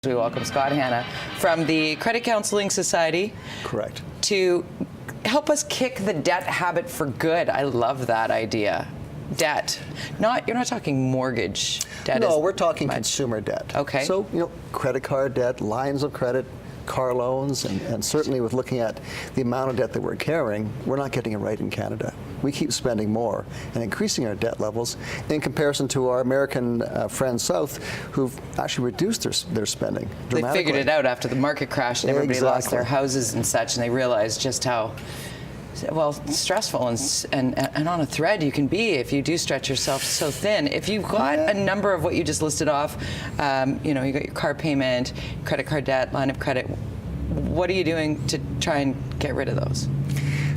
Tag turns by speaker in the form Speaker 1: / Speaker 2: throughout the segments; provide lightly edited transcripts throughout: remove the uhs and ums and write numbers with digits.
Speaker 1: We welcome Scott Hanna from the Credit Counselling Society.
Speaker 2: Correct.
Speaker 1: To help us kick the debt habit for good. I love that idea. Debt. You're not talking mortgage debt.
Speaker 2: No, we're talking consumer debt.
Speaker 1: Okay.
Speaker 2: So, credit card debt, lines of credit, car loans, and certainly with looking at the amount of debt that we're carrying, we're not getting it right in Canada. We keep spending more and increasing our debt levels in comparison to our American friends south who've actually reduced their spending dramatically.
Speaker 1: They figured it out after the market crashed and everybody lost their houses and such, and they realized just how stressful and on a thread you can be if you do stretch yourself so thin. If you've got a number of what you just listed off, you got your car payment, credit card debt, line of credit, what are you doing to try and get rid of those?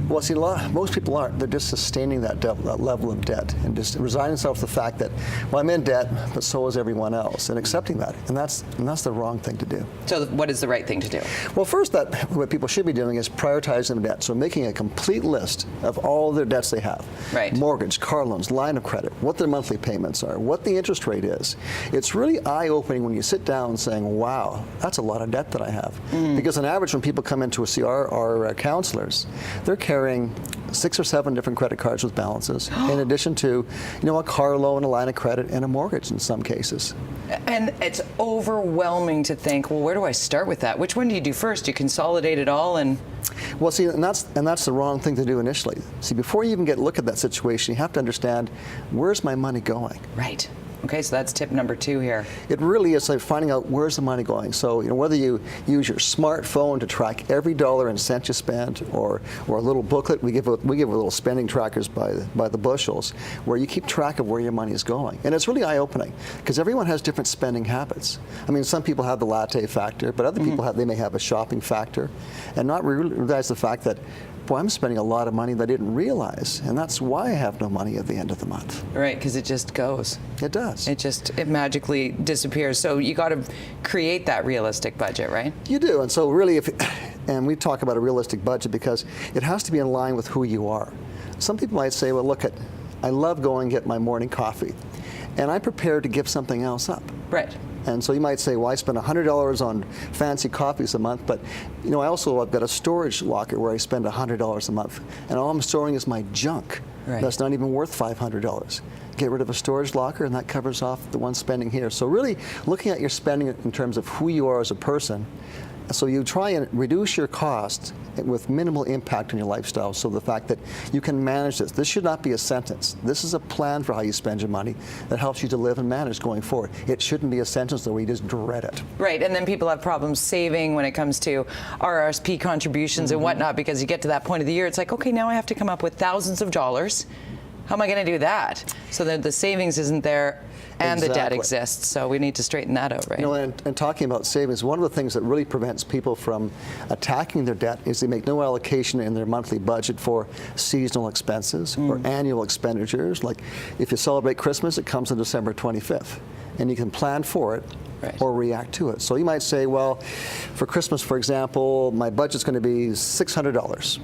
Speaker 2: Well, see, most people aren't. They're just sustaining that level of debt and just resigning themselves to the fact that, well, I'm in debt, but so is everyone else, and accepting that. And that's the wrong thing to do.
Speaker 1: So what is the right thing to do?
Speaker 2: Well, first, what people should be doing is prioritizing their debt. So making a complete list of all their debts they have.
Speaker 1: Right.
Speaker 2: Mortgage, car loans, line of credit, what their monthly payments are, what the interest rate is. It's really eye-opening when you sit down saying, wow, that's a lot of debt that I have. Because on average, when people come in to see our counselors, they're carrying 6 or 7 different credit cards with balances, in addition to, a car loan, a line of credit, and a mortgage in some cases.
Speaker 1: And it's overwhelming to think, well, where do I start with that? Which one do you do first? Do you consolidate it all and?
Speaker 2: Well, see, and that's the wrong thing to do initially. See, before you even look at that situation, you have to understand, where's my money going?
Speaker 1: Right. Okay, so that's tip number 2 here.
Speaker 2: It really is like finding out where's the money going. So, whether you use your smartphone to track every dollar and cent you spend, or a little booklet, we give little spending trackers by the bushels, where you keep track of where your money is going. And it's really eye-opening because everyone has different spending habits. I mean, some people have the latte factor, but other people they may have a shopping factor, and not realize the fact that, boy, I'm spending a lot of money that I didn't realize, and that's why I have no money at the end of the month.
Speaker 1: Right, because it just goes.
Speaker 2: It does.
Speaker 1: It magically disappears. So you got to create that realistic budget, right?
Speaker 2: You do, and so really, and we talk about a realistic budget because it has to be in line with who you are. Some people might say, well, look, I love going and get my morning coffee, and I'm prepared to give something else up.
Speaker 1: Right.
Speaker 2: And so you might say, well, I spend $100 on fancy coffees a month, but I've got a storage locker where I spend $100 a month, and all I'm storing is my junk.
Speaker 1: Right.
Speaker 2: That's not even worth $500. Get rid of a storage locker, and that covers off the one spending here. So really looking at your spending in terms of who you are as a person, so you try and reduce your costs with minimal impact on your lifestyle. So the fact that you can manage this. This should not be a sentence. This is a plan for how you spend your money that helps you to live and manage going forward. It shouldn't be a sentence where you just dread it.
Speaker 1: Right, and then people have problems saving when it comes to RRSP contributions and whatnot, because you get to that point of the year, it's like, okay, now I have to come up with thousands of dollars. How am I going to do that? So that the savings isn't there and the debt exists. So we need to straighten that out, right?
Speaker 2: And talking about savings, one of the things that really prevents people from attacking their debt is they make no allocation in their monthly budget for seasonal expenses or annual expenditures. Like if you celebrate Christmas, it comes on December 25th, and you can plan for it. Right. Or react to it. So you might say, well, for Christmas, for example, my budget's going to be $600.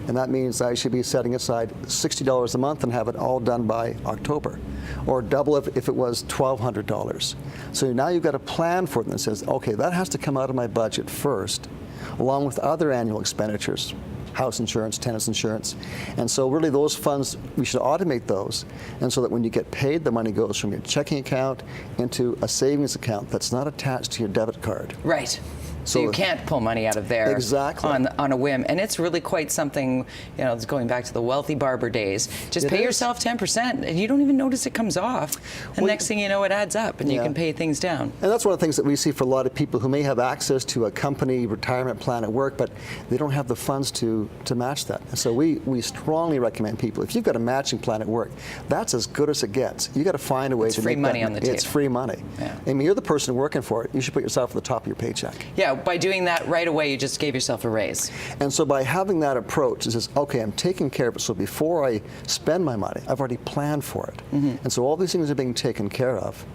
Speaker 2: And that means I should be setting aside $60 a month and have it all done by October. Or double if it was $1,200. So now you've got a plan for it that says, okay, that has to come out of my budget first, along with other annual expenditures, house insurance, tenant's insurance. And so really those funds, we should automate those. And so that when you get paid, the money goes from your checking account into a savings account that's not attached to your debit card.
Speaker 1: Right. So you can't pull money out of there on a whim. And it's really quite something, it's going back to the wealthy barber days. Just pay yourself 10% and you don't even notice it comes off. And next thing you know, it adds up and you can pay things down. And
Speaker 2: that's one of the things that we see for a lot of people who may have access to a company retirement plan at work, but they don't have the funds to match that. And so we strongly recommend people, if you've got a matching plan at work, that's as good as it gets. You got to find a way to make
Speaker 1: free money on the table.
Speaker 2: It's free money. Yeah. I mean, you're the person working for it. You should put yourself at the top of your paycheck.
Speaker 1: Yeah. By doing that right away, you just gave yourself a raise.
Speaker 2: And so by having that approach, it says, okay, I'm taking care of it. So before I spend my money, I've already planned for it. And so all these things are being taken care of.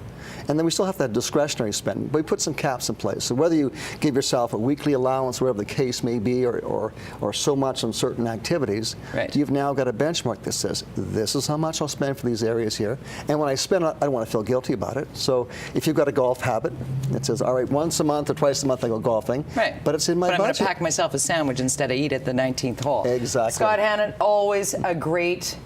Speaker 2: And then we still have to have discretionary spending, but we put some caps in place. So whether you give yourself a weekly allowance, whatever the case may be, or so much on certain activities,
Speaker 1: right.
Speaker 2: You've now got a benchmark that says, this is how much I'll spend for these areas here. And when I spend, I don't want to feel guilty about it. So if you've got a golf habit, it says, all right, once a month or twice a month I go golfing,
Speaker 1: right.
Speaker 2: But it's in my
Speaker 1: budget. I'm going to pack myself a sandwich instead of eat at the 19th hole.
Speaker 2: Exactly.
Speaker 1: Scott Hannon, always a great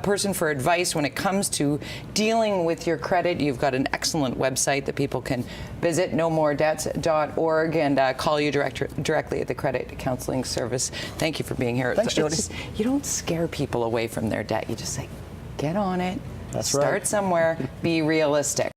Speaker 1: person for advice when it comes to dealing with your credit. You've got an excellent website that people can visit, nomooredebts.org, and call you directly at the Credit Counselling Service. Thank you for being here.
Speaker 2: Thanks, Jody.
Speaker 1: You don't scare people away from their debt. You just say, get on it.
Speaker 2: That's right.
Speaker 1: Start somewhere. Be realistic.